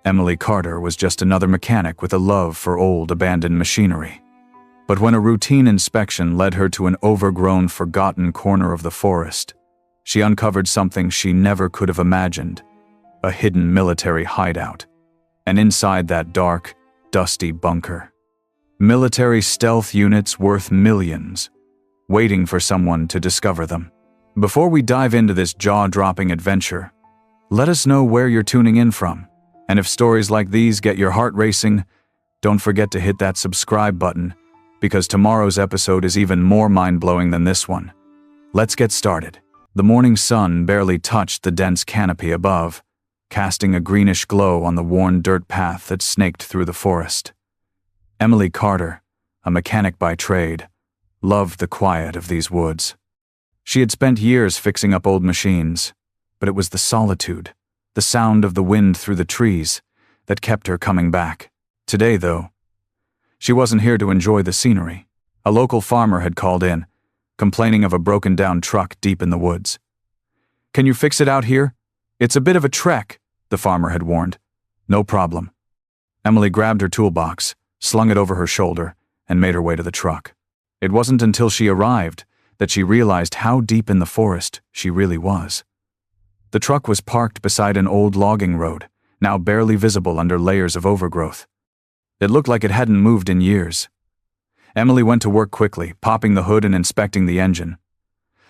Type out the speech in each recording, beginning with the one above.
Emily Carter was just another mechanic with a love for old, abandoned machinery. But when a routine inspection led her to an overgrown, forgotten corner of the forest, she uncovered something she never could have imagined: a hidden military hideout. And inside that dark, dusty bunker, military stealth units worth millions, waiting for someone to discover them. Before we dive into this jaw-dropping adventure, let us know where you're tuning in from. And if stories like these get your heart racing, don't forget to hit that subscribe button, because tomorrow's episode is even more mind-blowing than this one. Let's get started. The morning sun barely touched the dense canopy above, casting a greenish glow on the worn dirt path that snaked through the forest. Emily Carter, a mechanic by trade, loved the quiet of these woods. She had spent years fixing up old machines, but it was the solitude, the sound of the wind through the trees, that kept her coming back. Today, though, she wasn't here to enjoy the scenery. A local farmer had called in, complaining of a broken-down truck deep in the woods. "Can you fix it out here? It's a bit of a trek," the farmer had warned. "No problem." Emily grabbed her toolbox, slung it over her shoulder, and made her way to the truck. It wasn't until she arrived that she realized how deep in the forest she really was. The truck was parked beside an old logging road, now barely visible under layers of overgrowth. It looked like it hadn't moved in years. Emily went to work quickly, popping the hood and inspecting the engine.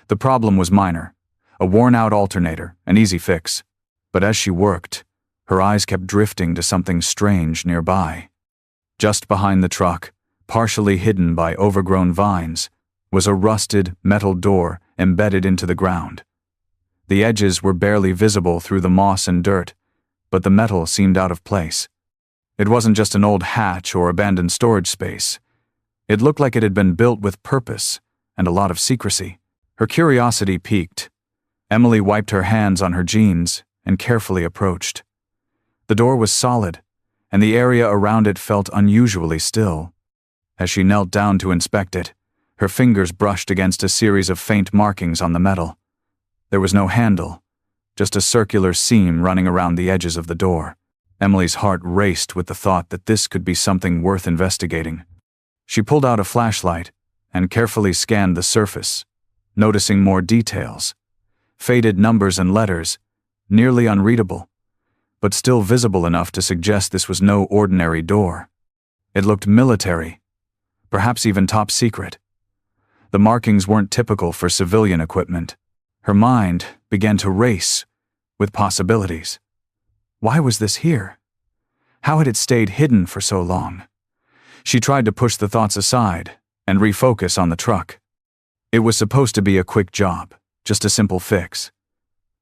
The problem was minor: a worn-out alternator, an easy fix. But as she worked, her eyes kept drifting to something strange nearby. Just behind the truck, partially hidden by overgrown vines, was a rusted metal door embedded into the ground. The edges were barely visible through the moss and dirt, but the metal seemed out of place. It wasn't just an old hatch or abandoned storage space. It looked like it had been built with purpose and a lot of secrecy. Her curiosity piqued. Emily wiped her hands on her jeans and carefully approached. The door was solid, and the area around it felt unusually still. As she knelt down to inspect it, her fingers brushed against a series of faint markings on the metal. There was no handle, just a circular seam running around the edges of the door. Emily's heart raced with the thought that this could be something worth investigating. She pulled out a flashlight and carefully scanned the surface, noticing more details: faded numbers and letters, nearly unreadable, but still visible enough to suggest this was no ordinary door. It looked military, perhaps even top secret. The markings weren't typical for civilian equipment. Her mind began to race with possibilities. Why was this here? How had it stayed hidden for so long? She tried to push the thoughts aside and refocus on the truck. It was supposed to be a quick job, just a simple fix.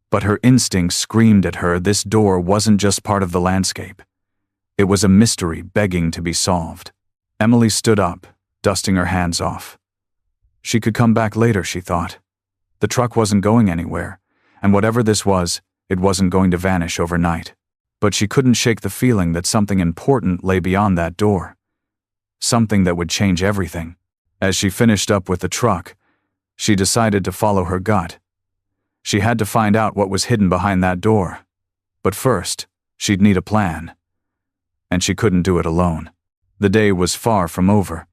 But her instincts screamed at her this door wasn't just part of the landscape. It was a mystery begging to be solved. Emily stood up, dusting her hands off. She could come back later, she thought. The truck wasn't going anywhere, and whatever this was, it wasn't going to vanish overnight. But she couldn't shake the feeling that something important lay beyond that door. Something that would change everything. As she finished up with the truck, she decided to follow her gut. She had to find out what was hidden behind that door. But first, she'd need a plan. And she couldn't do it alone. The day was far from over,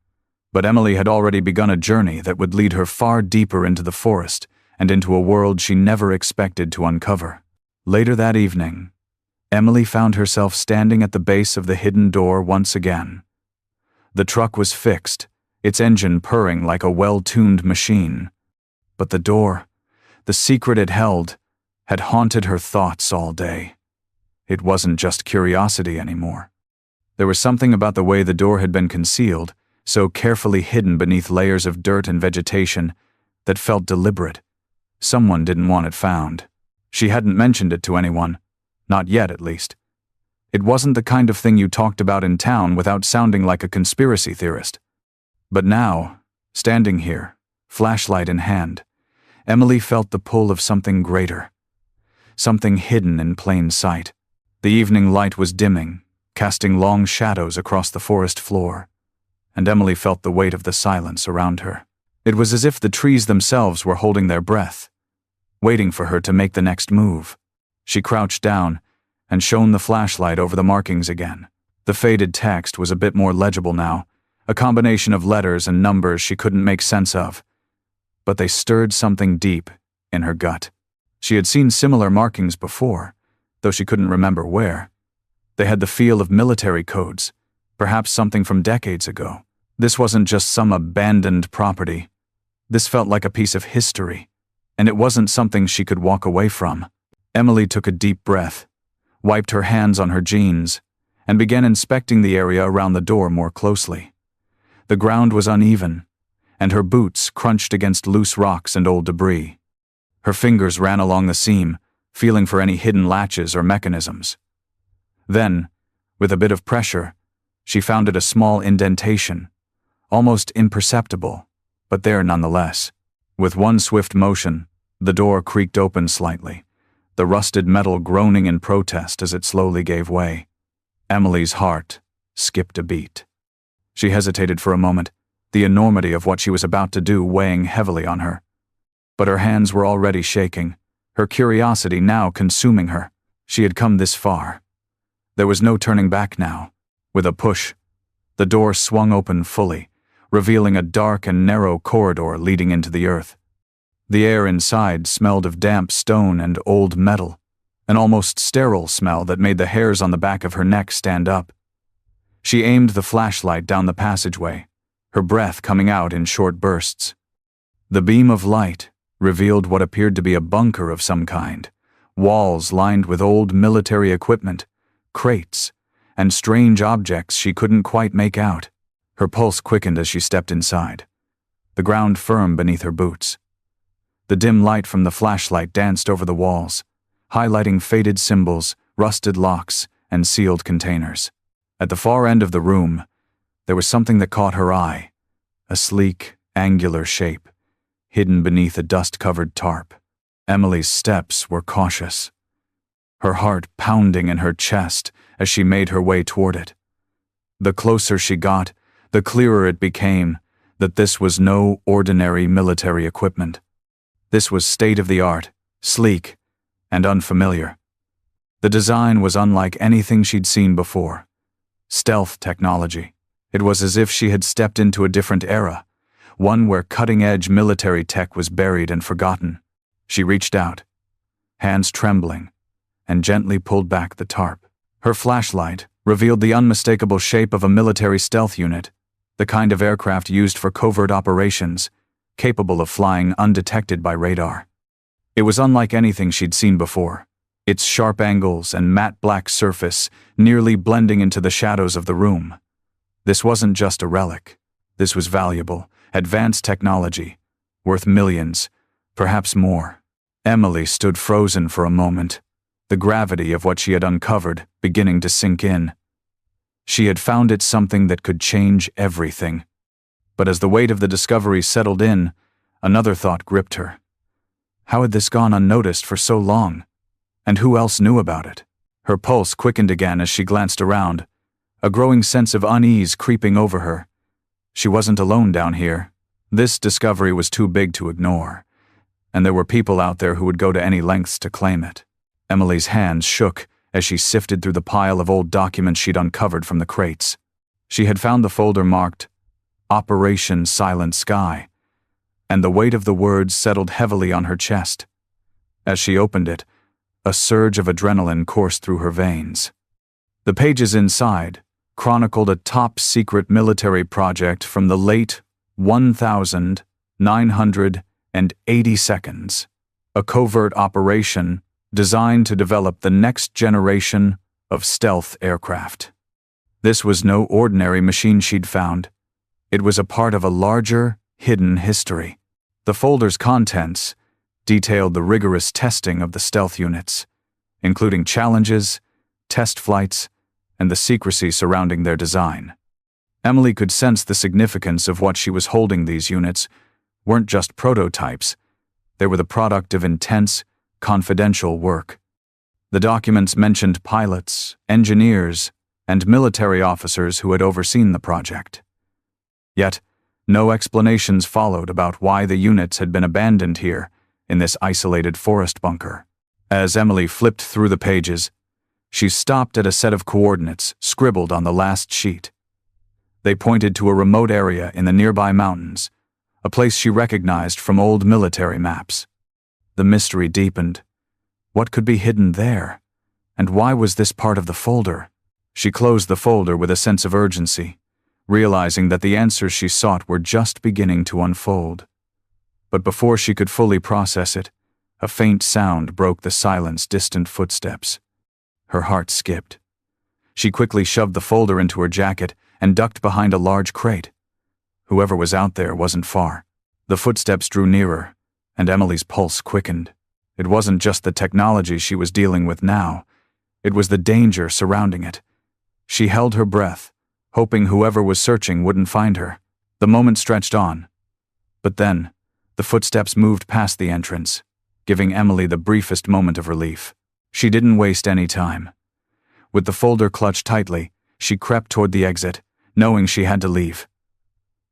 but Emily had already begun a journey that would lead her far deeper into the forest and into a world she never expected to uncover. Later that evening, Emily found herself standing at the base of the hidden door once again. The truck was fixed, its engine purring like a well-tuned machine. But the door, the secret it held, had haunted her thoughts all day. It wasn't just curiosity anymore. There was something about the way the door had been concealed, so carefully hidden beneath layers of dirt and vegetation, that felt deliberate. Someone didn't want it found. She hadn't mentioned it to anyone. Not yet, at least. It wasn't the kind of thing you talked about in town without sounding like a conspiracy theorist. But now, standing here, flashlight in hand, Emily felt the pull of something greater. Something hidden in plain sight. The evening light was dimming, casting long shadows across the forest floor, and Emily felt the weight of the silence around her. It was as if the trees themselves were holding their breath, waiting for her to make the next move. She crouched down and shone the flashlight over the markings again. The faded text was a bit more legible now, a combination of letters and numbers she couldn't make sense of. But they stirred something deep in her gut. She had seen similar markings before, though she couldn't remember where. They had the feel of military codes, perhaps something from decades ago. This wasn't just some abandoned property. This felt like a piece of history, and it wasn't something she could walk away from. Emily took a deep breath, wiped her hands on her jeans, and began inspecting the area around the door more closely. The ground was uneven, and her boots crunched against loose rocks and old debris. Her fingers ran along the seam, feeling for any hidden latches or mechanisms. Then, with a bit of pressure, she found it a small indentation, almost imperceptible, but there nonetheless. With one swift motion, the door creaked open slightly, the rusted metal groaning in protest as it slowly gave way. Emily's heart skipped a beat. She hesitated for a moment, the enormity of what she was about to do weighing heavily on her. But her hands were already shaking, her curiosity now consuming her. She had come this far. There was no turning back now. With a push, the door swung open fully, revealing a dark and narrow corridor leading into the earth. The air inside smelled of damp stone and old metal, an almost sterile smell that made the hairs on the back of her neck stand up. She aimed the flashlight down the passageway, her breath coming out in short bursts. The beam of light revealed what appeared to be a bunker of some kind, walls lined with old military equipment, crates, and strange objects she couldn't quite make out. Her pulse quickened as she stepped inside, the ground firm beneath her boots. The dim light from the flashlight danced over the walls, highlighting faded symbols, rusted locks, and sealed containers. At the far end of the room, there was something that caught her eye, a sleek, angular shape, hidden beneath a dust-covered tarp. Emily's steps were cautious, her heart pounding in her chest as she made her way toward it. The closer she got, the clearer it became that this was no ordinary military equipment. This was state-of-the-art, sleek, and unfamiliar. The design was unlike anything she'd seen before. Stealth technology. It was as if she had stepped into a different era, one where cutting-edge military tech was buried and forgotten. She reached out, hands trembling, and gently pulled back the tarp. Her flashlight revealed the unmistakable shape of a military stealth unit, the kind of aircraft used for covert operations, capable of flying undetected by radar. It was unlike anything she'd seen before, its sharp angles and matte black surface nearly blending into the shadows of the room. This wasn't just a relic. This was valuable, advanced technology, worth millions, perhaps more. Emily stood frozen for a moment, the gravity of what she had uncovered beginning to sink in. She had found it something that could change everything. But as the weight of the discovery settled in, another thought gripped her. How had this gone unnoticed for so long? And who else knew about it? Her pulse quickened again as she glanced around, a growing sense of unease creeping over her. She wasn't alone down here. This discovery was too big to ignore, and there were people out there who would go to any lengths to claim it. Emily's hands shook as she sifted through the pile of old documents she'd uncovered from the crates. She had found the folder marked Operation Silent Sky, and the weight of the words settled heavily on her chest. As she opened it, a surge of adrenaline coursed through her veins. The pages inside chronicled a top-secret military project from the late 1980 seconds, a covert operation designed to develop the next generation of stealth aircraft. This was no ordinary machine she'd found. It was a part of a larger, hidden history. The folder's contents detailed the rigorous testing of the stealth units, including challenges, test flights, and the secrecy surrounding their design. Emily could sense the significance of what she was holding. These units weren't just prototypes. They were the product of intense, confidential work. The documents mentioned pilots, engineers, and military officers who had overseen the project. Yet, no explanations followed about why the units had been abandoned here, in this isolated forest bunker. As Emily flipped through the pages, She stopped at a set of coordinates scribbled on the last sheet. They pointed to a remote area in the nearby mountains, a place she recognized from old military maps. The mystery deepened. What could be hidden there? And why was this part of the folder? She closed the folder with a sense of urgency, realizing that the answers she sought were just beginning to unfold. But before she could fully process it, a faint sound broke the silence. Distant footsteps. Her heart skipped. She quickly shoved the folder into her jacket and ducked behind a large crate. Whoever was out there wasn't far. The footsteps drew nearer, and Emily's pulse quickened. It wasn't just the technology she was dealing with now. It was the danger surrounding it. She held her breath, hoping whoever was searching wouldn't find her. The moment stretched on. But then, the footsteps moved past the entrance, giving Emily the briefest moment of relief. She didn't waste any time. With the folder clutched tightly, she crept toward the exit, knowing she had to leave.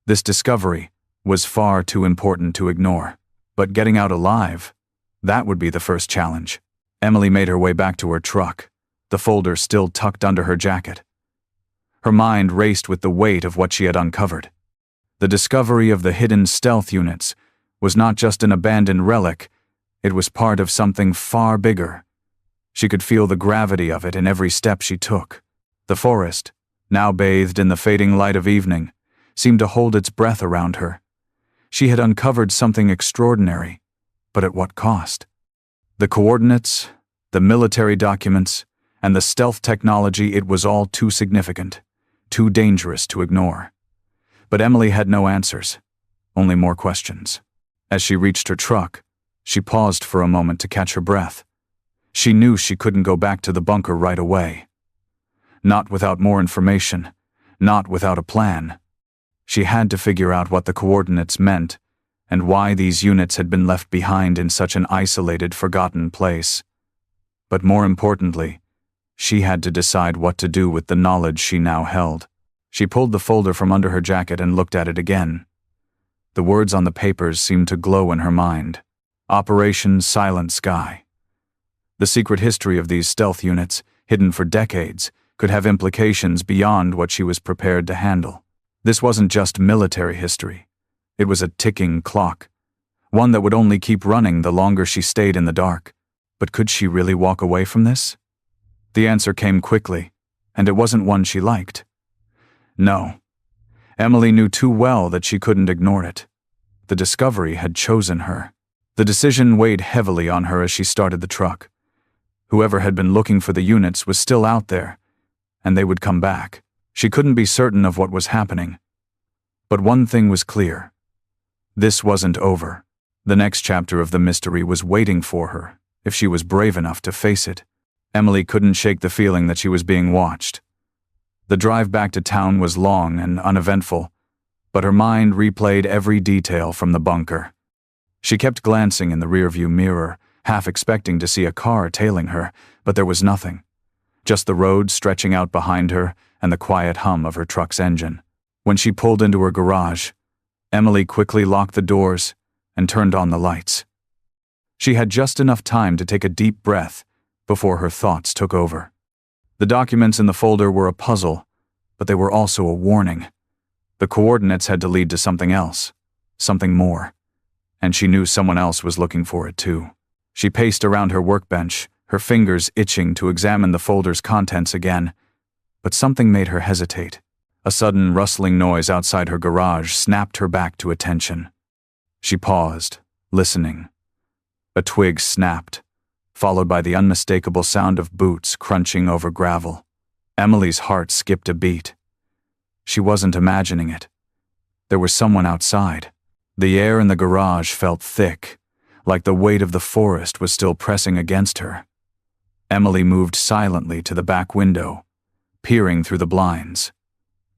This discovery was far too important to ignore. But getting out alive, that would be the first challenge. Emily made her way back to her truck, the folder still tucked under her jacket. Her mind raced with the weight of what she had uncovered. The discovery of the hidden stealth units was not just an abandoned relic, it was part of something far bigger. She could feel the gravity of it in every step she took. The forest, now bathed in the fading light of evening, seemed to hold its breath around her. She had uncovered something extraordinary, but at what cost? The coordinates, the military documents, and the stealth technology, it was all too significant, too dangerous to ignore. But Emily had no answers, only more questions. As she reached her truck, she paused for a moment to catch her breath. She knew she couldn't go back to the bunker right away. Not without more information, not without a plan. She had to figure out what the coordinates meant and why these units had been left behind in such an isolated, forgotten place. But more importantly, she had to decide what to do with the knowledge she now held. She pulled the folder from under her jacket and looked at it again. The words on the papers seemed to glow in her mind. Operation Silent Sky. The secret history of these stealth units, hidden for decades, could have implications beyond what she was prepared to handle. This wasn't just military history. It was a ticking clock, one that would only keep running the longer she stayed in the dark. But could she really walk away from this? The answer came quickly, and it wasn't one she liked. No. Emily knew too well that she couldn't ignore it. The discovery had chosen her. The decision weighed heavily on her as she started the truck. Whoever had been looking for the units was still out there, and they would come back. She couldn't be certain of what was happening. But one thing was clear. This wasn't over. The next chapter of the mystery was waiting for her, if she was brave enough to face it. Emily couldn't shake the feeling that she was being watched. The drive back to town was long and uneventful, but her mind replayed every detail from the bunker. She kept glancing in the rearview mirror, half expecting to see a car tailing her, but there was nothing. Just the road stretching out behind her and the quiet hum of her truck's engine. When she pulled into her garage, Emily quickly locked the doors and turned on the lights. She had just enough time to take a deep breath before her thoughts took over. The documents in the folder were a puzzle, but they were also a warning. The coordinates had to lead to something else, something more, and she knew someone else was looking for it too. She paced around her workbench, her fingers itching to examine the folder's contents again, but something made her hesitate. A sudden rustling noise outside her garage snapped her back to attention. She paused, listening. A twig snapped, followed by the unmistakable sound of boots crunching over gravel. Emily's heart skipped a beat. She wasn't imagining it. There was someone outside. The air in the garage felt thick, like the weight of the forest was still pressing against her. Emily moved silently to the back window, peering through the blinds.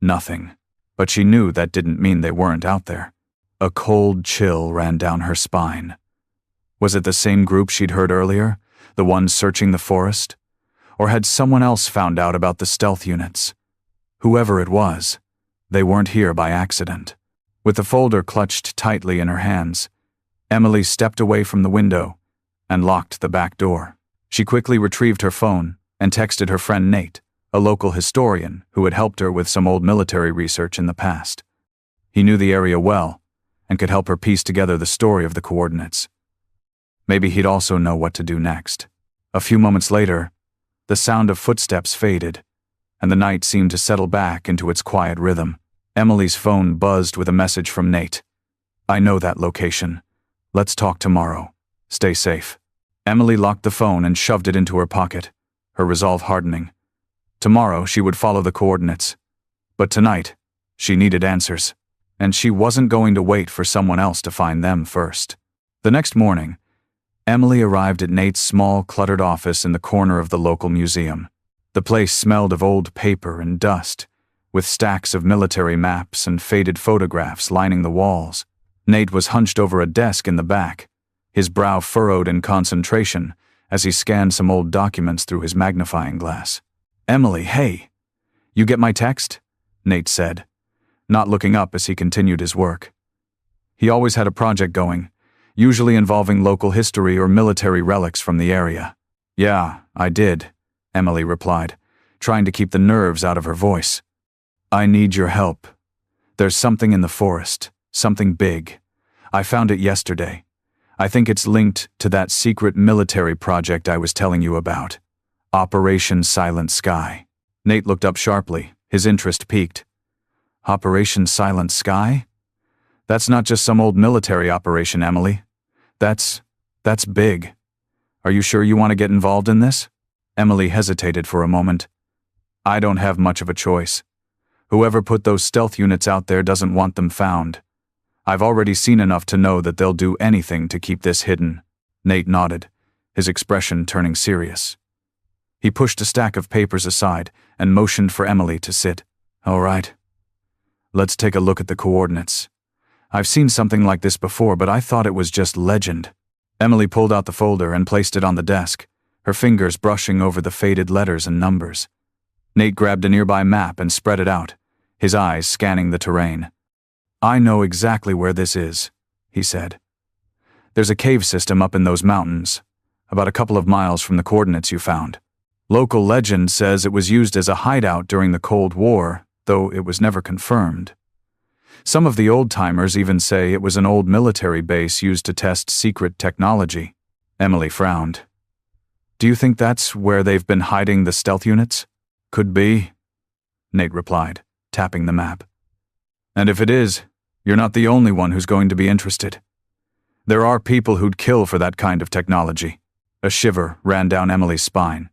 Nothing, but she knew that didn't mean they weren't out there. A cold chill ran down her spine. Was it the same group she'd heard earlier, the ones searching the forest? Or had someone else found out about the stealth units? Whoever it was, they weren't here by accident. With the folder clutched tightly in her hands, Emily stepped away from the window and locked the back door. She quickly retrieved her phone, and texted her friend Nate, a local historian who had helped her with some old military research in the past. He knew the area well and could help her piece together the story of the coordinates. Maybe he'd also know what to do next. A few moments later, the sound of footsteps faded, and the night seemed to settle back into its quiet rhythm. Emily's phone buzzed with a message from Nate. "I know that location. Let's talk tomorrow. Stay safe." Emily locked the phone and shoved it into her pocket, her resolve hardening. Tomorrow she would follow the coordinates. But tonight, she needed answers, and she wasn't going to wait for someone else to find them first. The next morning, Emily arrived at Nate's small, cluttered office in the corner of the local museum. The place smelled of old paper and dust, with stacks of military maps and faded photographs lining the walls. Nate was hunched over a desk in the back, his brow furrowed in concentration as he scanned some old documents through his magnifying glass. "Emily, hey, you get my text?" Nate said, not looking up as he continued his work. He always had a project going, usually involving local history or military relics from the area. "Yeah, I did," Emily replied, trying to keep the nerves out of her voice. "I need your help. There's something in the forest, something big. I found it yesterday. I think it's linked to that secret military project I was telling you about. Operation Silent Sky." Nate looked up sharply, his interest piqued. "Operation Silent Sky? That's not just some old military operation, Emily. That's big. Are you sure you want to get involved in this?" Emily hesitated for a moment. "I don't have much of a choice. Whoever put those stealth units out there doesn't want them found. I've already seen enough to know that they'll do anything to keep this hidden." Nate nodded, his expression turning serious. He pushed a stack of papers aside and motioned for Emily to sit. "All right. Let's take a look at the coordinates. I've seen something like this before, but I thought it was just legend." Emily pulled out the folder and placed it on the desk, her fingers brushing over the faded letters and numbers. Nate grabbed a nearby map and spread it out, his eyes scanning the terrain. "I know exactly where this is," he said. "There's a cave system up in those mountains, about a couple of miles from the coordinates you found. Local legend says it was used as a hideout during the Cold War, though it was never confirmed. Some of the old-timers even say it was an old military base used to test secret technology." Emily frowned. "Do you think that's where they've been hiding the stealth units?" "Could be," Nate replied, tapping the map. "And if it is, you're not the only one who's going to be interested. There are people who'd kill for that kind of technology." A shiver ran down Emily's spine.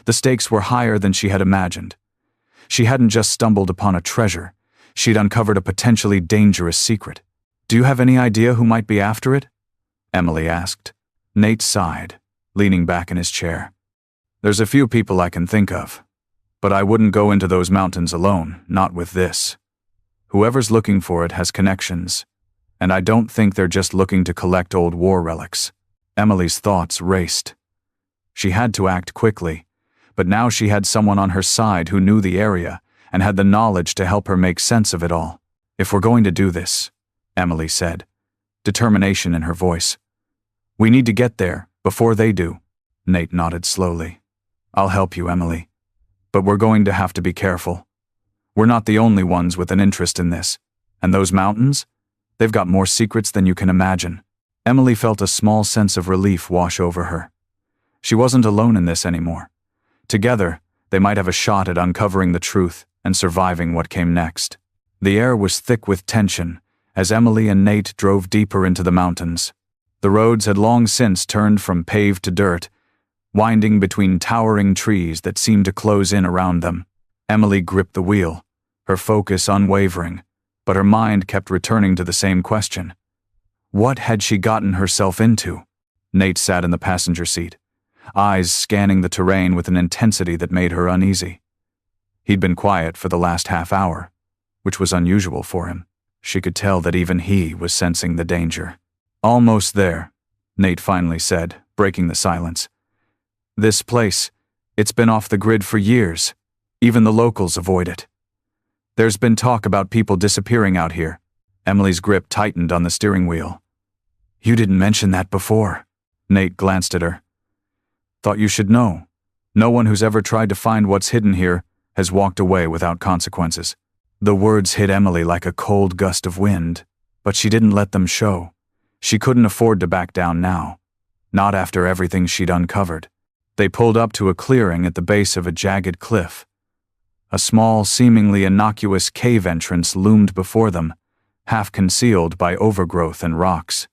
The stakes were higher than she had imagined. She hadn't just stumbled upon a treasure, she'd uncovered a potentially dangerous secret. "Do you have any idea who might be after it?" Emily asked. Nate sighed, leaning back in his chair. "There's a few people I can think of, but I wouldn't go into those mountains alone, not with this. Whoever's looking for it has connections, and I don't think they're just looking to collect old war relics." Emily's thoughts raced. She had to act quickly, but now she had someone on her side who knew the area and had the knowledge to help her make sense of it all. "If we're going to do this," Emily said, determination in her voice, "we need to get there before they do." Nate nodded slowly. "I'll help you, Emily. But we're going to have to be careful. We're not the only ones with an interest in this. And those mountains? They've got more secrets than you can imagine." Emily felt a small sense of relief wash over her. She wasn't alone in this anymore. Together, they might have a shot at uncovering the truth and surviving what came next. The air was thick with tension as Emily and Nate drove deeper into the mountains. The roads had long since turned from paved to dirt, winding between towering trees that seemed to close in around them. Emily gripped the wheel, her focus unwavering, but her mind kept returning to the same question. What had she gotten herself into? Nate sat in the passenger seat, eyes scanning the terrain with an intensity that made her uneasy. He'd been quiet for the last half hour, which was unusual for him. She could tell that even he was sensing the danger. "Almost there," Nate finally said, breaking the silence. "This place, it's been off the grid for years. Even the locals avoid it. There's been talk about people disappearing out here." Emily's grip tightened on the steering wheel. "You didn't mention that before." Nate glanced at her. "Thought you should know. No one who's ever tried to find what's hidden here has walked away without consequences. The words hit Emily like a cold gust of wind, but she didn't let them show. She couldn't afford to back down now. Not after everything she'd uncovered. They pulled up to a clearing at the base of a jagged cliff. A small, seemingly innocuous cave entrance loomed before them, half concealed by overgrowth and rocks.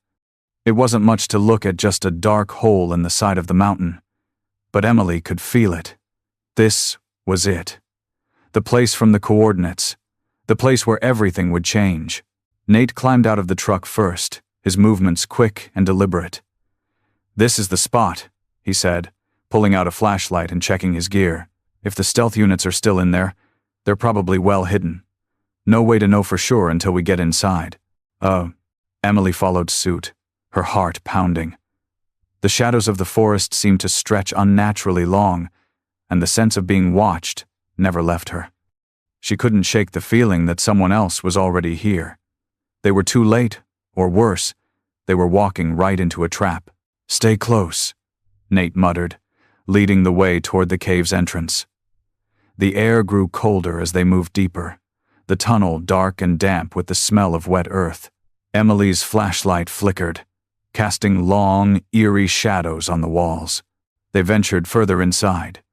It wasn't much to look at, just a dark hole in the side of the mountain. But Emily could feel it. This was it. The place from the coordinates. The place where everything would change. Nate climbed out of the truck first, his movements quick and deliberate. "This is the spot," he said, pulling out a flashlight and checking his gear. "If the stealth units are still in there, they're probably well hidden. No way to know for sure until we get inside." Emily followed suit, her heart pounding. The shadows of the forest seemed to stretch unnaturally long, and the sense of being watched never left her. She couldn't shake the feeling that someone else was already here. They were too late, or worse, they were walking right into a trap. "Stay close," Nate muttered, leading the way toward the cave's entrance. The air grew colder as they moved deeper, the tunnel dark and damp with the smell of wet earth. Emily's flashlight flickered, casting long, eerie shadows on the walls. They ventured further inside,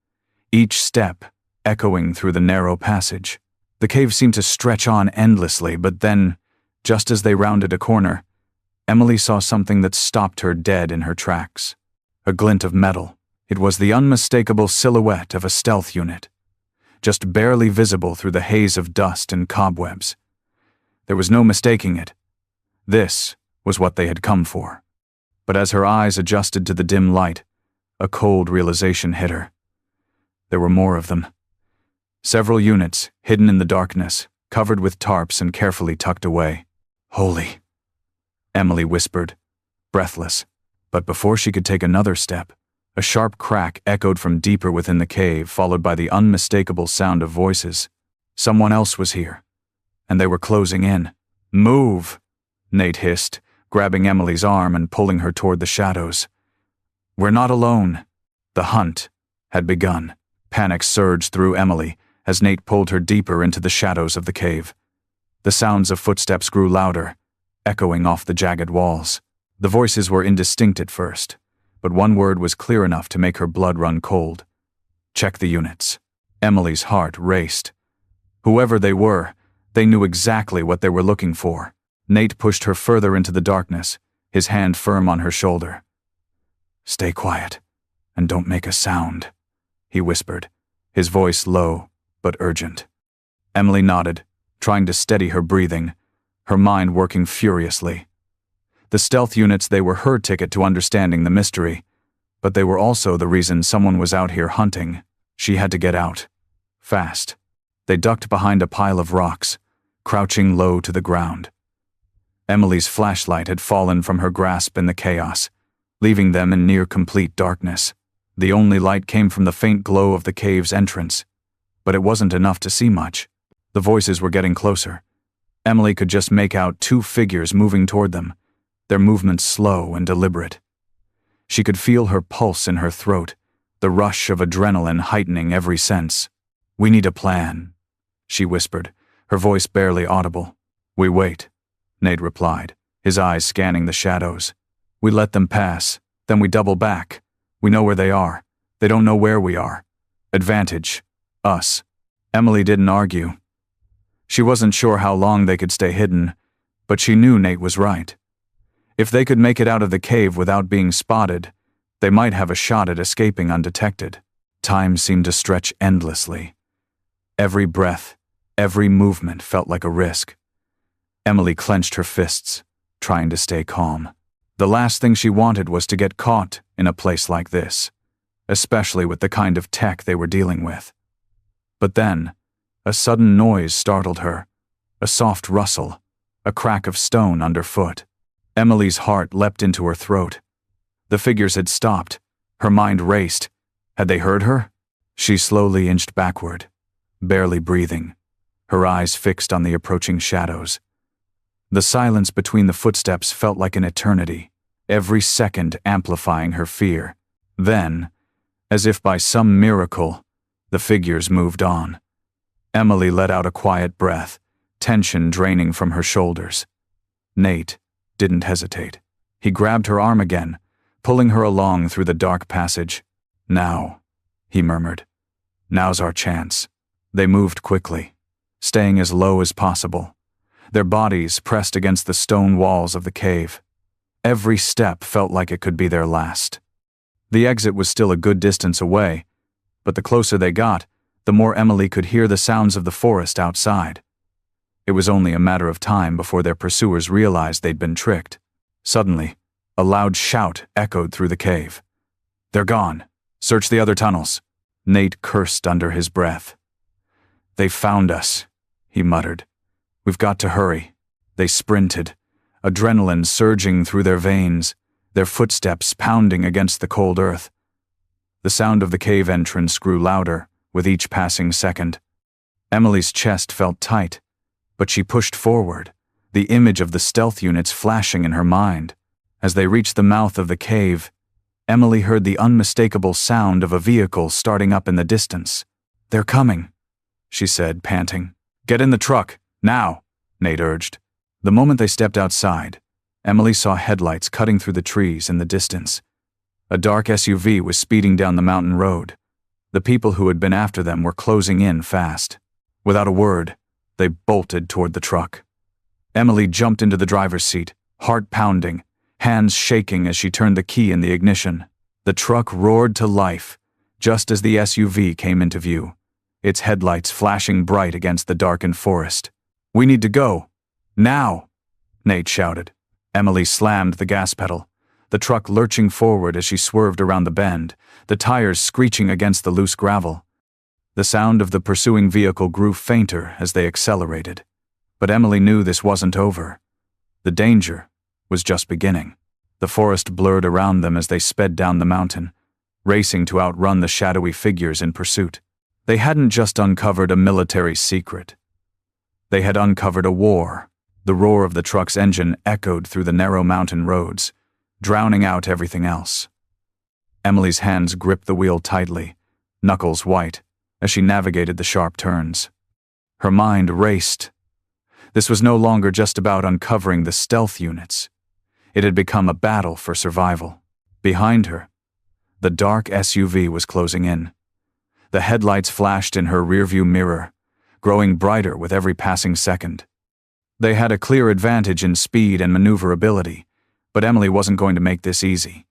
each step echoing through the narrow passage. The cave seemed to stretch on endlessly, but then, just as they rounded a corner, Emily saw something that stopped her dead in her tracks. A glint of metal. It was the unmistakable silhouette of a stealth unit, just barely visible through the haze of dust and cobwebs. There was no mistaking it. This was what they had come for. But as her eyes adjusted to the dim light, a cold realization hit her. There were more of them. Several units, hidden in the darkness, covered with tarps and carefully tucked away. "Holy," Emily whispered, breathless. But before she could take another step, a sharp crack echoed from deeper within the cave, followed by the unmistakable sound of voices. Someone else was here, and they were closing in. "Move," Nate hissed, grabbing Emily's arm and pulling her toward the shadows. "We're not alone." The hunt had begun. Panic surged through Emily as Nate pulled her deeper into the shadows of the cave. The sounds of footsteps grew louder, echoing off the jagged walls. The voices were indistinct at first, but one word was clear enough to make her blood run cold. "Check the units." Emily's heart raced. Whoever they were, they knew exactly what they were looking for. Nate pushed her further into the darkness, his hand firm on her shoulder. "Stay quiet, and don't make a sound," he whispered, his voice low but urgent. Emily nodded, trying to steady her breathing, her mind working furiously. The stealth units, they were her ticket to understanding the mystery, but they were also the reason someone was out here hunting. She had to get out. Fast. They ducked behind a pile of rocks, crouching low to the ground. Emily's flashlight had fallen from her grasp in the chaos, leaving them in near complete darkness. The only light came from the faint glow of the cave's entrance, but it wasn't enough to see much. The voices were getting closer. Emily could just make out two figures moving toward them, their movements slow and deliberate. She could feel her pulse in her throat, the rush of adrenaline heightening every sense. "We need a plan," she whispered, her voice barely audible. "We wait," Nate replied, his eyes scanning the shadows. "We let them pass, then we double back. We know where they are. They don't know where we are. Advantage. Us." Emily didn't argue. She wasn't sure how long they could stay hidden, but she knew Nate was right. If they could make it out of the cave without being spotted, they might have a shot at escaping undetected. Time seemed to stretch endlessly. Every breath, every movement felt like a risk. Emily clenched her fists, trying to stay calm. The last thing she wanted was to get caught in a place like this, especially with the kind of tech they were dealing with. But then, a sudden noise startled her, a soft rustle, a crack of stone underfoot. Emily's heart leapt into her throat. The figures had stopped. Her mind raced. Had they heard her? She slowly inched backward, barely breathing, her eyes fixed on the approaching shadows. The silence between the footsteps felt like an eternity, every second amplifying her fear. Then, As if by some miracle, the figures moved on. Emily let out a quiet breath, tension draining from her shoulders. Nate didn't hesitate. He grabbed her arm again, pulling her along through the dark passage. "Now," he murmured. "Now's our chance." They moved quickly, staying as low as possible, their bodies pressed against the stone walls of the cave. Every step felt like it could be their last. The exit was still a good distance away, but the closer they got, the more Emily could hear the sounds of the forest outside. It was only a matter of time before their pursuers realized they'd been tricked. Suddenly, a loud shout echoed through the cave. "They're gone. Search the other tunnels." Nate cursed under his breath. "They found us," he muttered. "We've got to hurry." They sprinted, adrenaline surging through their veins, their footsteps pounding against the cold earth. The sound of the cave entrance grew louder with each passing second. Emily's chest felt tight, but she pushed forward, the image of the stealth units flashing in her mind. As they reached the mouth of the cave, Emily heard the unmistakable sound of a vehicle starting up in the distance. "They're coming," she said, panting. "Get in the truck, now," Nate urged. The moment they stepped outside, Emily saw headlights cutting through the trees in the distance. A dark SUV was speeding down the mountain road. The people who had been after them were closing in fast. Without a word, they bolted toward the truck. Emily jumped into the driver's seat, heart pounding, hands shaking as she turned the key in the ignition. The truck roared to life, just as the SUV came into view, its headlights flashing bright against the darkened forest. "We need to go. Now!" Nate shouted. Emily slammed the gas pedal, the truck lurching forward as she swerved around the bend, the tires screeching against the loose gravel. The sound of the pursuing vehicle grew fainter as they accelerated. But Emily knew this wasn't over. The danger was just beginning. The forest blurred around them as they sped down the mountain, racing to outrun the shadowy figures in pursuit. They hadn't just uncovered a military secret. They had uncovered a war. The roar of the truck's engine echoed through the narrow mountain roads, drowning out everything else. Emily's hands gripped the wheel tightly, knuckles white, as she navigated the sharp turns. Her mind raced. This was no longer just about uncovering the stealth units. It had become a battle for survival. Behind her, the dark SUV was closing in. The headlights flashed in her rearview mirror, growing brighter with every passing second. They had a clear advantage in speed and maneuverability, but Emily wasn't going to make this easy.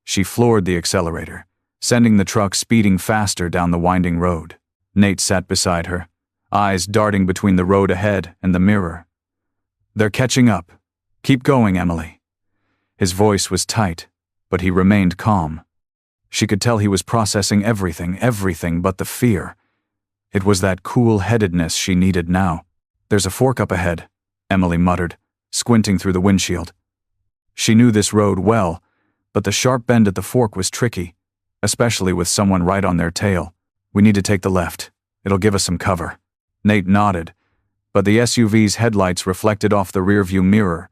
She floored the accelerator, sending the truck speeding faster down the winding road. Nate sat beside her, eyes darting between the road ahead and the mirror. "They're catching up. Keep going, Emily." His voice was tight, but he remained calm. She could tell he was processing everything but the fear. It was that cool-headedness she needed now. "There's a fork up ahead," Emily muttered, squinting through the windshield. She knew this road well, but the sharp bend at the fork was tricky, especially with someone right on their tail. "We need to take the left. It'll give us some cover." Nate nodded, but the SUV's headlights reflected off the rearview mirror,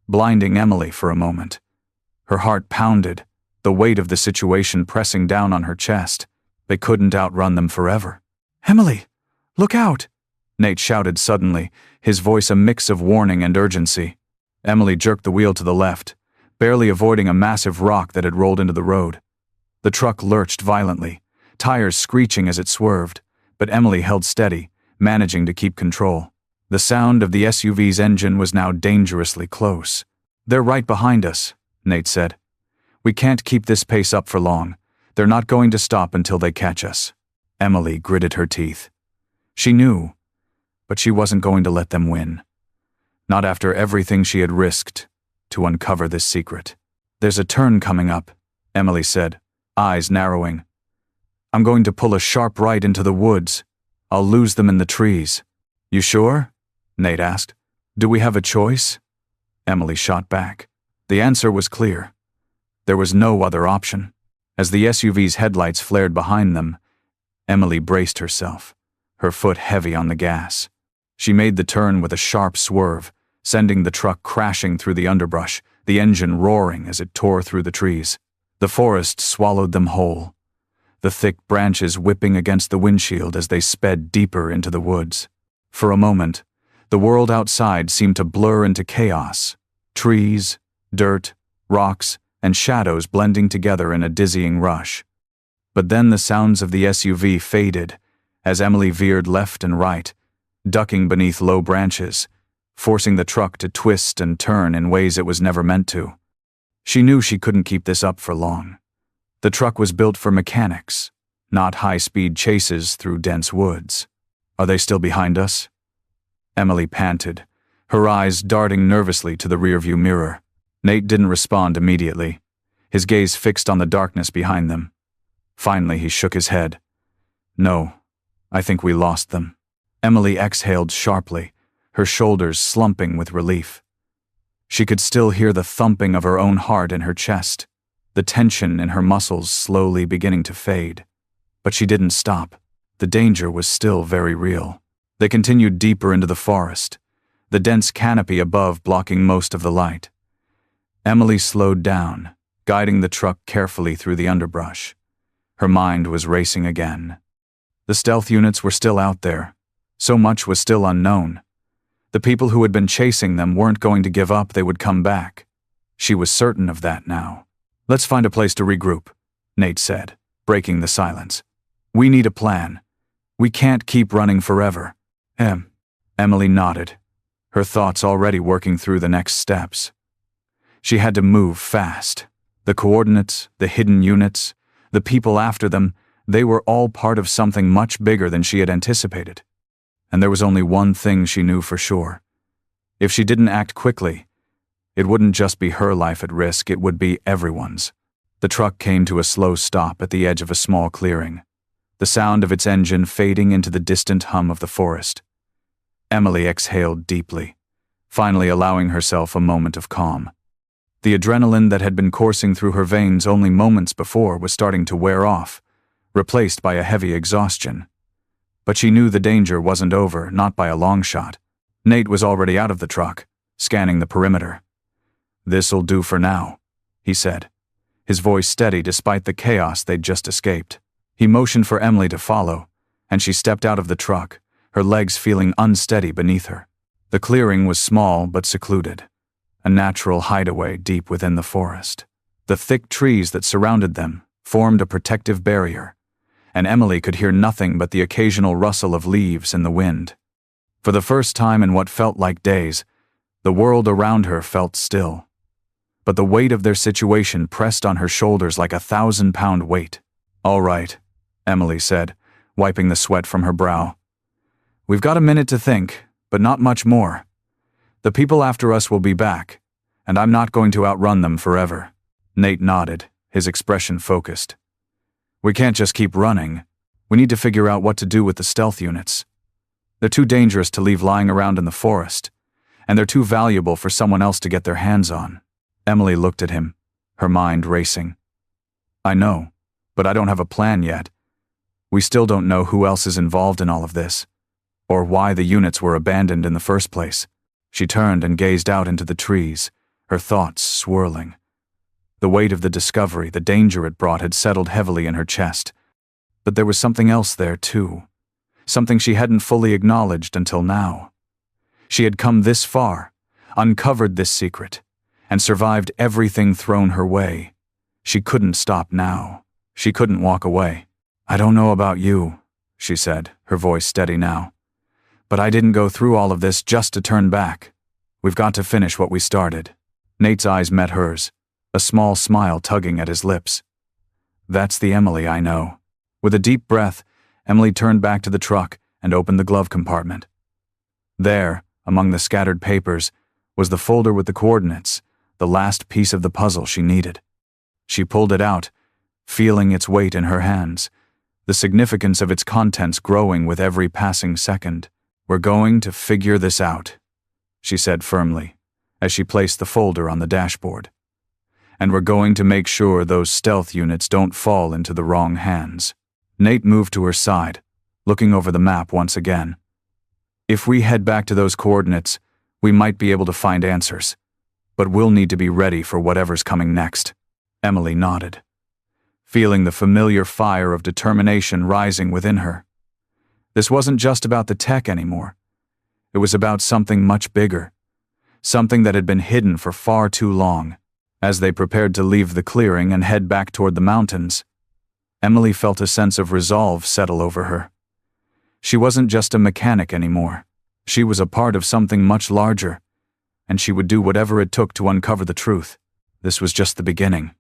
blinding Emily for a moment. Her heart pounded, the weight of the situation pressing down on her chest. They couldn't outrun them forever. "Emily, look out!" Nate shouted suddenly, his voice a mix of warning and urgency. Emily jerked the wheel to the left, barely avoiding a massive rock that had rolled into the road. The truck lurched violently, tires screeching as it swerved, but Emily held steady, managing to keep control. The sound of the SUV's engine was now dangerously close. "They're right behind us," Nate said. "We can't keep this pace up for long. They're not going to stop until they catch us." Emily gritted her teeth. She knew, but she wasn't going to let them win. Not after everything she had risked to uncover this secret. "There's a turn coming up," Emily said, eyes narrowing. "I'm going to pull a sharp right into the woods. I'll lose them in the trees." "You sure?" Nate asked. "Do we have a choice?" Emily shot back. The answer was clear. There was no other option. As the SUV's headlights flared behind them, Emily braced herself, her foot heavy on the gas. She made the turn with a sharp swerve, sending the truck crashing through the underbrush, the engine roaring as it tore through the trees. The forest swallowed them whole. the thick branches whipping against the windshield as they sped deeper into the woods. For a moment, the world outside seemed to blur into chaos. Trees, dirt, rocks, and shadows blending together in a dizzying rush. But then the sounds of the SUV faded as Emily veered left and right, ducking beneath low branches, forcing the truck to twist and turn in ways it was never meant to. She knew she couldn't keep this up for long. The truck was built for mechanics, not high-speed chases through dense woods. Are they still behind us? Emily panted, her eyes darting nervously to the rearview mirror. Nate didn't respond immediately, his gaze fixed on the darkness behind them. Finally, he shook his head. No, I think we lost them. Emily exhaled sharply, her shoulders slumping with relief. She could still hear the thumping of her own heart in her chest, the tension in her muscles slowly beginning to fade. But she didn't stop. The danger was still very real. They continued deeper into the forest, the dense canopy above blocking most of the light. Emily slowed down, guiding the truck carefully through the underbrush. Her mind was racing again. The stealth units were still out there. So much was still unknown. The people who had been chasing them weren't going to give up, they would come back. She was certain of that now. Let's find a place to regroup, Nate said, breaking the silence. We need a plan. We can't keep running forever. Emily nodded, her thoughts already working through the next steps. She had to move fast. The coordinates, the hidden units, the people after them, they were all part of something much bigger than she had anticipated. And there was only one thing she knew for sure. If she didn't act quickly, it wouldn't just be her life at risk, it would be everyone's. The truck came to a slow stop at the edge of a small clearing, the sound of its engine fading into the distant hum of the forest. Emily exhaled deeply, finally allowing herself a moment of calm. The adrenaline that had been coursing through her veins only moments before was starting to wear off, replaced by a heavy exhaustion. But she knew the danger wasn't over, not by a long shot. Nate was already out of the truck, scanning the perimeter. "This'll do for now," he said, his voice steady despite the chaos they'd just escaped. He motioned for Emily to follow, and she stepped out of the truck, her legs feeling unsteady beneath her. The clearing was small but secluded, a natural hideaway deep within the forest. The thick trees that surrounded them formed a protective barrier, and Emily could hear nothing but the occasional rustle of leaves in the wind. For the first time in what felt like days, the world around her felt still. But the weight of their situation pressed on her shoulders like a 1,000-pound weight. "All right," Emily said, wiping the sweat from her brow. "We've got a minute to think, but not much more. The people after us will be back, and I'm not going to outrun them forever." Nate nodded, his expression focused. "We can't just keep running. We need to figure out what to do with the stealth units. They're too dangerous to leave lying around in the forest, and they're too valuable for someone else to get their hands on." Emily looked at him, her mind racing. "I know, but I don't have a plan yet. We still don't know who else is involved in all of this, or why the units were abandoned in the first place." She turned and gazed out into the trees, her thoughts swirling. The weight of the discovery, the danger it brought, had settled heavily in her chest. But there was something else there, too. Something she hadn't fully acknowledged until now. She had come this far, uncovered this secret, and survived everything thrown her way. She couldn't stop now. She couldn't walk away. "I don't know about you," she said, her voice steady now, "but I didn't go through all of this just to turn back. We've got to finish what we started." Nate's eyes met hers, a small smile tugging at his lips. "That's the Emily I know." With a deep breath, Emily turned back to the truck and opened the glove compartment. There, among the scattered papers, was the folder with the coordinates, the last piece of the puzzle she needed. She pulled it out, feeling its weight in her hands, the significance of its contents growing with every passing second. "We're going to figure this out," she said firmly, as she placed the folder on the dashboard. "And we're going to make sure those stealth units don't fall into the wrong hands." Nate moved to her side, looking over the map once again. "If we head back to those coordinates, we might be able to find answers. But we'll need to be ready for whatever's coming next." Emily nodded. feeling the familiar fire of determination rising within her. This wasn't just about the tech anymore. It was about something much bigger, something that had been hidden for far too long. As they prepared to leave the clearing and head back toward the mountains, Emily felt a sense of resolve settle over her. She wasn't just a mechanic anymore. She was a part of something much larger, and she would do whatever it took to uncover the truth. This was just the beginning.